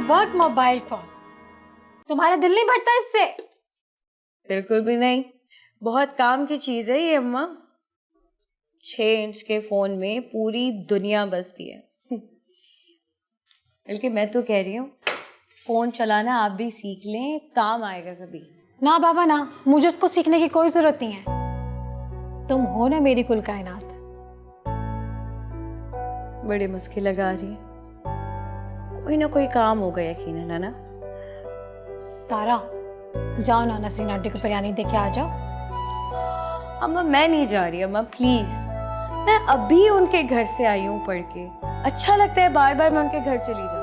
वक्त mobile phone. तुम्हारा दिल नहीं भरता इससे? बिल्कुल भी नहीं, बहुत काम की चीज है ये अम्मा। 6 इंच के फोन में पूरी दुनिया बसती है। बल्कि मैं तो कह रही हूँ फोन चलाना आप भी सीख लें, काम आएगा कभी। ना बाबा ना, मुझे इसको सीखने की कोई जरूरत नहीं है। तुम हो ना मेरी कुल कायनात। बड़े मस्के लगा रही है, कोई ना कोई काम होगा यकीनन, है ना? तारा जाओ ना, नसरीन आंटी को बिरयानी देके आ जाओ। अम्मा मैं नहीं जा रही अम्मा, प्लीज। मैं अभी उनके घर से आई हूँ पढ़ के, अच्छा लगता है बार बार मैं उनके घर चली जाऊँ।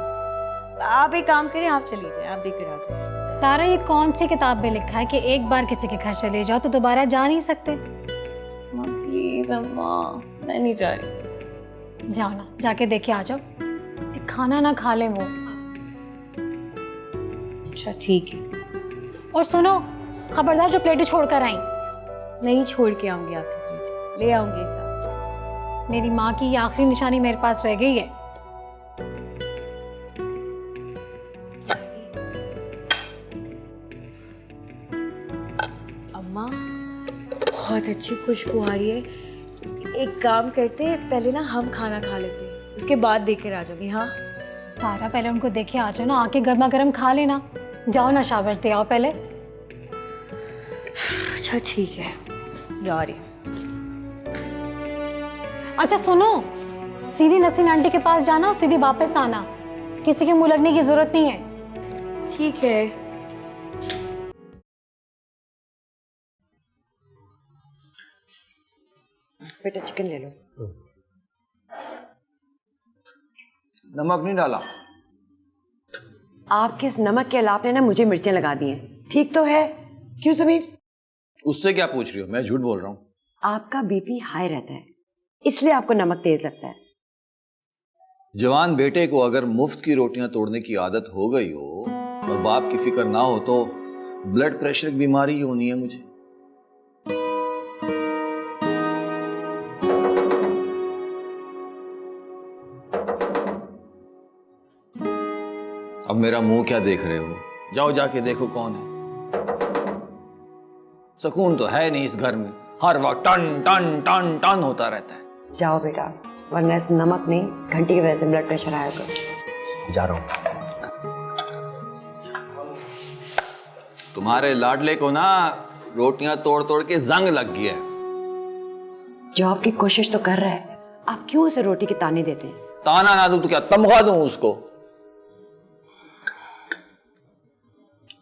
आप एक काम करें, आप चली जाए, आप देकर आ जाए। तारा ये कौन सी किताब में लिखा है कि एक बार किसी के घर चले जाओ तो दोबारा जा नहीं सकते? अम्मा प्लीज अम्मा, मैं नहीं जा रही। जाओ ना, जाके देखे आ जाओ, फिर खाना ना खा ले वो। अच्छा ठीक है। और सुनो, खबरदार जो प्लेटें छोड़कर आई। नहीं छोड़ के आऊंगी आपकी प्लेट, ले आऊंगी साथ। मेरी माँ की ये आखिरी निशानी मेरे पास रह गई है। अम्मा बहुत अच्छी खुशबू आ रही है। एक काम करते, पहले ना हम खाना खा लेते, उसके बाद देकर आ जाऊंगी। हाँ तारा पहले उनको देखे आ जाओ ना, आके गर्मा गर्म खा लेना। जाओ ना, शाबाश दे आओ पहले। अच्छा ठीक है, जा रही। अच्छा सुनो, सीधी नसीन आंटी के पास जाना और सीधी वापस आना, किसी के मुंह लगने की जरूरत नहीं है। ठीक है। बेटा चिकन ले लो। नमक नहीं डाला। आपके इस नमक के अलावा आपने ना मुझे मिर्चें लगा दी हैं, ठीक तो है? क्यों समीर? उससे क्या पूछ रही हो? मैं झूठ बोल रहा हूँ? आपका बीपी हाई रहता है, इसलिए आपको नमक तेज लगता है। जवान बेटे को अगर मुफ्त की रोटियां तोड़ने की आदत हो गई हो और बाप की फिक्र ना हो तो ब्लड प्रेशर की बीमारी ही होनी है मुझे। अब मेरा मुंह क्या देख रहे हो? जाओ जाके देखो कौन है। सुकून तो है नहीं इस घर में, हर वक्त टन टन टन टन होता रहता है। जाओ बेटा, वरना इस नमक नहीं घंटी की वजह से ब्लड प्रेशर आएगा। जा रहा हूं। तुम्हारे लाडले को ना रोटियां तोड़ तोड़ के जंग लग गया है। जॉब की कोशिश तो कर रहा है, आप क्यों उसे रोटी के ताने देते हैं? ताना ना दूं तो क्या तमगा दूं उसको?